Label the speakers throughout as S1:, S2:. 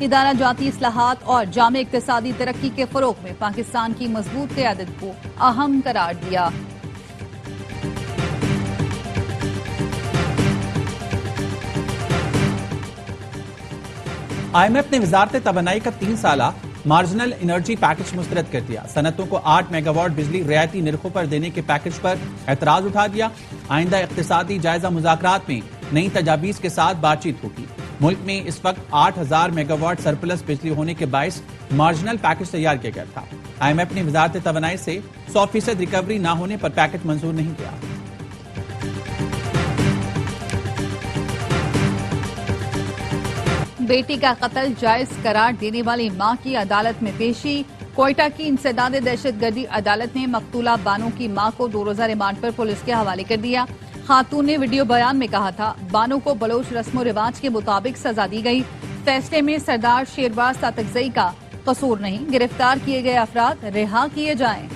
S1: ادارہ جاتی اصلاحات اور جامع اقتصادی ترقی کے فروغ میں پاکستان کی مضبوط قیادت کو اہم قرار دیا۔
S2: IMF نے وزارت توانائی کا 3 سالہ مارجنل انرجی پیکج مسترد کر دیا۔ صنعتوں کو 8 میگا واٹ بجلی رعایتی نرخوں پر دینے کے پیکج پر اعتراض اٹھا دیا۔ آئندہ اقتصادی جائزہ مذاکرات میں نئی تجاویز کے ساتھ بات چیت ہوگی۔ ملک میں اس وقت 8000 میگا واٹ سرپلس بجلی ہونے کے باعث مارجنل پیکج تیار کیا گیا تھا۔ IMF نے وزارت توانائی سے 100% ریکوری نہ ہونے پر پیکج منظور نہیں کیا۔
S1: بیٹی کا قتل جائز قرار دینے والی ماں کی عدالت میں پیشی۔ کوئٹہ کی انسداد دہشت گردی عدالت نے مقتولہ بانو کی ماں کو 2 روزہ ریمانڈ پر پولیس کے حوالے کر دیا۔ خاتون نے ویڈیو بیان میں کہا تھا، بانو کو بلوچ رسم و رواج کے مطابق سزا دی گئی۔ فیصلے میں سردار شیرباز تاتکزئی کا قصور نہیں، گرفتار کیے گئے افراد رہا کیے جائیں۔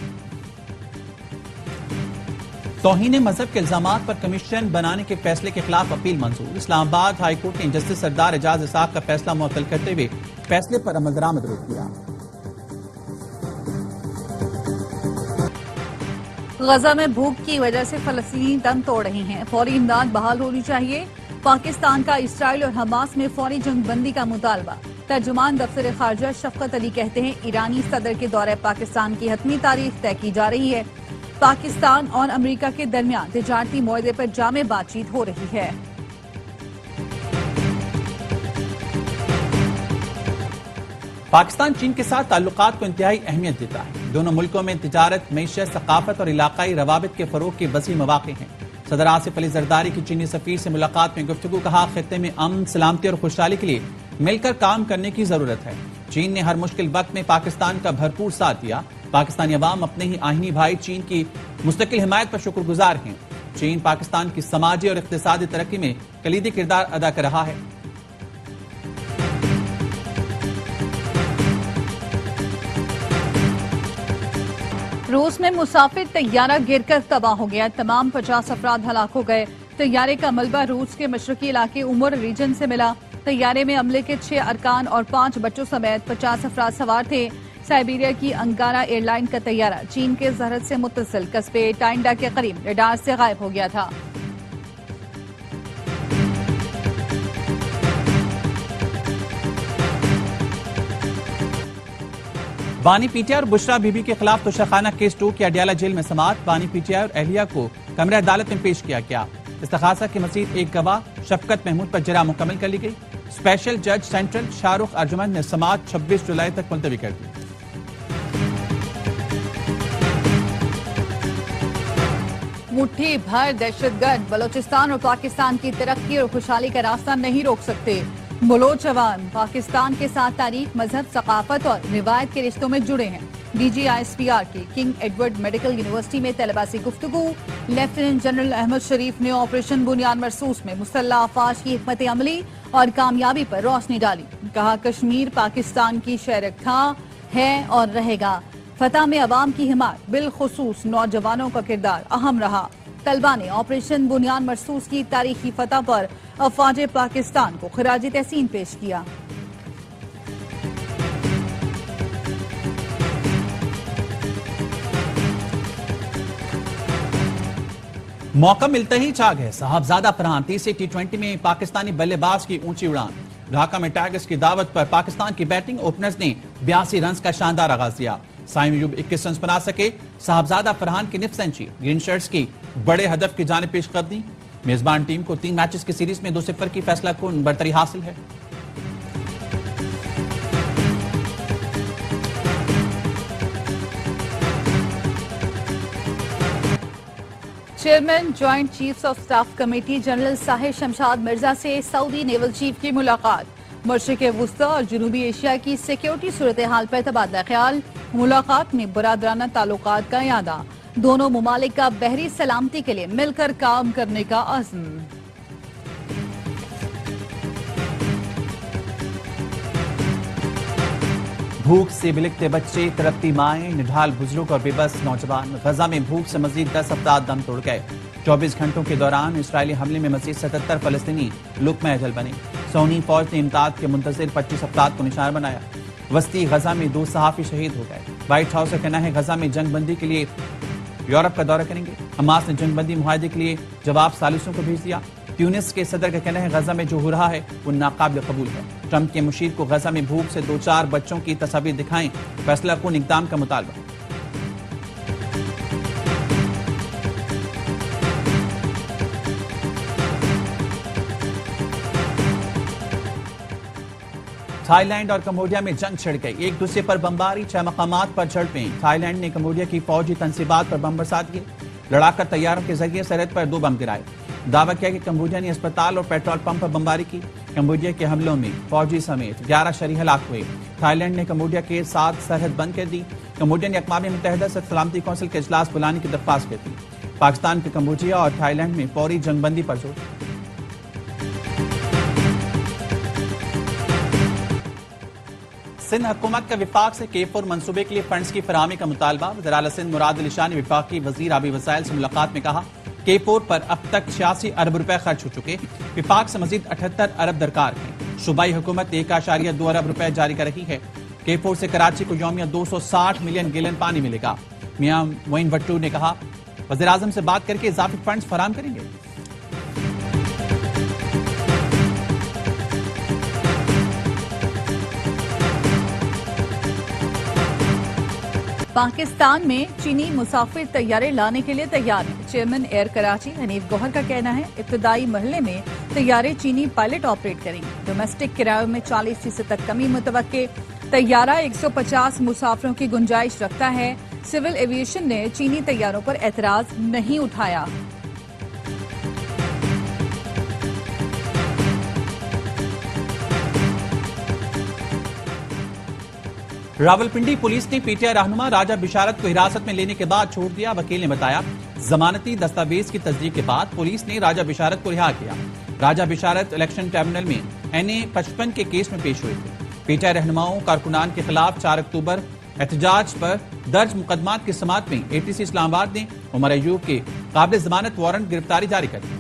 S2: توہین مذہب کے الزامات پر کمیشن بنانے کے فیصلے کے خلاف اپیل منظور۔ اسلام آباد ہائی کورٹ نے جسٹس سردار اعجاز اسحاق کا فیصلہ معطل کرتے ہوئے فیصلے پر عمل درآمد روک دیا۔
S1: غزہ میں بھوک کی وجہ سے فلسطینی دم توڑ رہے ہیں، فوری امداد بحال ہونی چاہیے۔ پاکستان کا اسرائیل اور حماس میں فوری جنگ بندی کا مطالبہ۔ ترجمان دفتر خارجہ شفقت علی کہتے ہیں، ایرانی صدر کے دورہ پاکستان کی حتمی تاریخ طے کی جا رہی ہے۔ پاکستان اور امریکہ کے درمیان تجارتی معاہدے پر جامع بات چیت ہو رہی ہے۔
S2: پاکستان چین کے ساتھ تعلقات کو انتہائی اہمیت دیتا ہے۔ دونوں ملکوں میں تجارت، معیشت، ثقافت اور علاقائی روابط کے فروغ کے وسیع مواقع ہیں۔ صدر آصف علی زرداری کی چینی سفیر سے ملاقات میں گفتگو، کہا خطے میں امن، سلامتی اور خوشحالی کے لیے مل کر کام کرنے کی ضرورت ہے۔ چین نے ہر مشکل وقت میں پاکستان کا بھرپور ساتھ دیا۔ پاکستانی عوام اپنے ہی آہنی بھائی چین کی مستقل حمایت پر شکر گزار ہیں۔ چین پاکستان کی سماجی اور اقتصادی ترقی میں کلیدی کردار ادا کر رہا ہے۔
S1: روس میں مسافر طیارہ گر کر تباہ ہو گیا، تمام 50 افراد ہلاک ہو گئے۔ طیارے کا ملبہ روس کے مشرقی علاقے امور ریجن سے ملا۔ طیارے میں عملے کے 6 ارکان اور 5 بچوں سمیت 50 افراد سوار تھے۔ سائبیریا کی انگارا ایئر لائن کا طیارہ چین کے زہرت سے متصل قصبے ٹائنڈا کے قریب ریڈار سے غائب ہو گیا تھا۔
S2: بانی پی ٹی آئی اور بشرا بی بی کے خلاف توشخانہ کیس 2 کی اڈیالہ جیل میں سماعت۔ بانی پی ٹی آئی اور اہلیہ کو کمرہ عدالت میں پیش کیا گیا۔ استغاثہ کے مزید ایک گواہ شفقت محمود پر جرح مکمل کر لی گئی۔ اسپیشل جج سینٹرل شاہ رخ ارجمند نے سماعت 26 جولائی تک ملتوی کر دی۔
S1: مٹھی بھر دہشت گرد بلوچستان اور پاکستان کی ترقی اور خوشحالی کا راستہ نہیں روک سکتے۔ بلوچ عوام پاکستان کے ساتھ تاریخ، مذہب، ثقافت اور روایت کے رشتوں میں جڑے ہیں۔ D G I S P R کی کنگ ایڈورڈ میڈیکل یونیورسٹی میں طلباء سے گفتگو۔ لیفٹیننٹ جنرل احمد شریف نے آپریشن بنیاد مرصوص میں مسلح افواج کی حکمت عملی اور کامیابی پر روشنی ڈالی۔ کہا کشمیر پاکستان کی شہرک تھا، ہے اور رہے گا۔ فتح میں عوام کی حمایت، بالخصوص نوجوانوں کا کردار اہم رہا۔ طلباء نے آپریشن بنیاد مرصوص کی تاریخی فتح پر افواج پاکستان کو خراج تحسین پیش کیا۔
S2: موقع ملتا ہی چھا گئے صاحبزادہ فرحان۔ تیسرے T20 میں پاکستانی بلے باز کی اونچی اڑان۔ ڈھاکہ میں ٹائگرز کی دعوت پر پاکستان کی بیٹنگ، اوپنرز نے 82 رنز کا شاندار آغاز دیا۔ سائم ایوب 21 رنز بنا سکے۔ صاحبزادہ فرحان کی نصف سینچری، گرین شرٹس کی بڑے ہدف کی جانب پیش قدمی۔ میزبان ٹیم کو 3 میچز کی سیریز میں 2-0 کی فیصلہ کن برتری حاصل ہے۔
S1: Chairman joint chiefs of staff committee general Sahir Shamshad Mirza سے سعودی نیول چیف کی ملاقات۔ مشرق وسطی اور جنوبی ایشیا کی سیکیورٹی صورتحال پر تبادلہ خیال۔ ملاقات میں برادرانہ تعلقات کا اعادہ۔ دونوں ممالک کا بحری سلامتی کے لیے مل کر کام کرنے کا عزم۔
S2: بھوک سے بلکتے بچے، تڑپتی مائیں، نڈھال بزرگ اور بے بس نوجوان۔ غزہ میں بھوک سے مزید 10 افراد دم توڑ گئے۔ 24 گھنٹوں کے دوران اسرائیلی حملے میں مزید 77 فلسطینی لقمہ اجل بنے۔ سونی فوج نے امداد کے منتظر 25 افراد کو نشانہ بنایا۔ وسطی غزہ میں 2 صحافی شہید ہو گئے۔ وائٹ ہاؤس کا کہنا ہے غزہ میں جنگ بندی کے لیے یورپ کا دورہ کریں گے۔ حماس نے جنگ بندی معاہدے کے لیے جواب ثالثوں کو بھیج دیا۔ تیونس کے صدر کا کہنا ہے غزہ میں جو ہو رہا ہے وہ ناقابل قبول ہے۔ ٹرمپ کے مشیر کو غزہ میں بھوک سے 2-4 بچوں کی تصاویر دکھائیں، فیصلہ کن اقدام کا مطالبہ۔ تھائی لینڈ اور کمبوڈیا میں جنگ چھڑ گئی، ایک دوسرے پر بمباری، 6 مقامات پر جھڑپیں۔ تھائی لینڈ نے کمبوڈیا کی فوجی تنصیبات پر بم برسا دیے، لڑاکا طیاروں کے ذریعے سرحد پر 2 بم گرائے۔ دعویٰ کیا کہ کمبوڈیا نے اسپتال اور پیٹرول پمپ پر بمباری کی۔ کمبوڈیا کے حملوں میں فوجی سمیت 11 شہری ہلاک ہوئے۔ تھائی لینڈ نے کمبوڈیا کے 7 سرحد بند کر دی۔ کمبوڈیا نے اقوام متحدہ سے سلامتی کونسل کے اجلاس بلانے کی درخواست کی تھی۔ پاکستان کے کمبوڈیا اور تھائی لینڈ میں فوری جنگ بندی پر زور۔ سندھ حکومت کا وفاق سے K4 منصوبے کے لیے فنڈز کی فراہمی کا مطالبہ۔ وزیر اعلیٰ سندھ مراد علی شاہ نے وفاقی وزیر آبی وسائل سے ملاقات میں کہا K4 پر اب تک 86 ارب روپے خرچ ہو چکے، وفاق سے مزید 78 ارب درکار ہیں۔ صوبائی حکومت 1.2 ارب روپے جاری کر رہی ہے۔ K4 سے کراچی کو یومیہ 260 ملین گیلن پانی ملے گا۔ میاں معین بھٹو نے کہا وزیر اعظم سے بات کر کے اضافی فنڈز فراہم کریں گے۔
S1: پاکستان میں چینی مسافر طیارے لانے کے لیے تیار ہیں۔ چیئرمین ایئر کراچی حنیف گوہر کا کہنا ہے ابتدائی مرحلے میں طیارے چینی پائلٹ آپریٹ کریں گے۔ ڈومیسٹک کرایوں میں 40% تک کمی متوقع۔ طیارہ 150 مسافروں کی گنجائش رکھتا ہے۔ سول ایویشن نے چینی طیاروں پر اعتراض نہیں اٹھایا۔
S2: راولپنڈی پولیس نے پی ٹی آئی رہنما راجہ بشارت کو حراست میں لینے کے بعد چھوڑ دیا۔ وکیل نے بتایا ضمانتی دستاویز کی تصدیق کے بعد پولیس نے راجہ بشارت کو رہا کیا۔ راجہ بشارت الیکشن ٹربیونل میں NA-55 کے کیس میں پیش ہوئے تھے۔ پی ٹی آئی رہنماؤں کارکنان کے خلاف 4 اکتوبر احتجاج پر درج مقدمات کی سماعت میں ATC اسلام آباد نے عمر ایوب کے قابل ضمانت وارنٹ گرفتاری جاری کر دی۔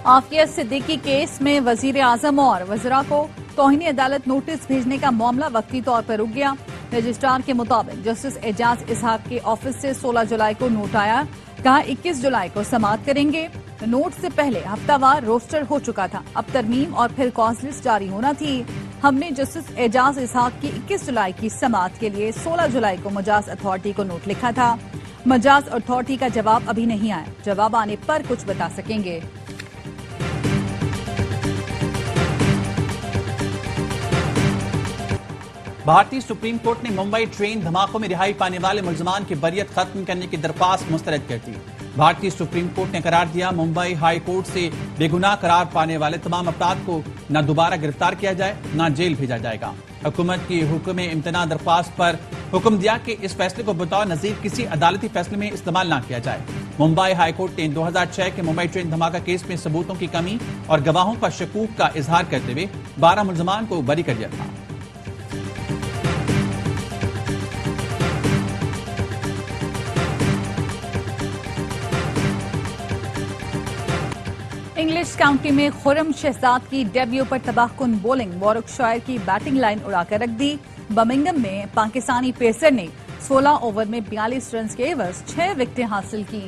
S1: عافیہ صدیقی کیس میں وزیر اعظم اور وزراء کو توہین عدالت نوٹس بھیجنے کا معاملہ وقتی طور پر رک گیا۔ رجسٹرار کے مطابق جسٹس اعجاز اسحاق کے آفس سے 16 جولائی کو نوٹ آیا، کہا 21 جولائی کو سماعت کریں گے۔ نوٹ سے پہلے ہفتہ وار روسٹر ہو چکا تھا، اب ترمیم اور پھر کاز لسٹ جاری ہونا تھی۔ ہم نے جسٹس اعجاز اسحاق کی 21 جولائی کی سماعت کے لیے 16 جولائی کو مجاز اتھارٹی کو نوٹ لکھا تھا۔ مجاز اتھارٹی کا جواب ابھی نہیں آیا، جواب آنے پر کچھ بتا سکیں گے۔
S2: بھارتی سپریم کورٹ نے ممبئی ٹرین دھماکوں میں رہائی پانے والے ملزمان کی بریت ختم کرنے کی درخواست مسترد کر دی۔ بھارتی سپریم کورٹ نے قرار دیا ممبئی ہائی کورٹ سے بے گناہ قرار پانے والے تمام افراد کو نہ دوبارہ گرفتار کیا جائے نہ جیل بھیجا جائے گا۔ حکومت کی حکم امتناع درخواست پر حکم دیا کہ اس فیصلے کو بطور نظیر کسی عدالتی فیصلے میں استعمال نہ کیا جائے۔ ممبئی ہائی کورٹ نے 2006 کے ممبئی ٹرین دھماکہ کیس میں ثبوتوں کی کمی اور گواہوں پر شکوک کا اظہار کرتے ہوئے 12 ملزمان کو بری کر دیا تھا۔
S1: انگلش کاؤنٹی میں خرم شہزاد کی ڈیبیو پر تباہ کن بولنگ، وارک شائر کی بیٹنگ لائن اڑا کر رکھ دی۔ برمنگھم میں پاکستانی پیسر نے 16 اوور میں 42 رنز کے عوض 6 وکٹیں حاصل کی۔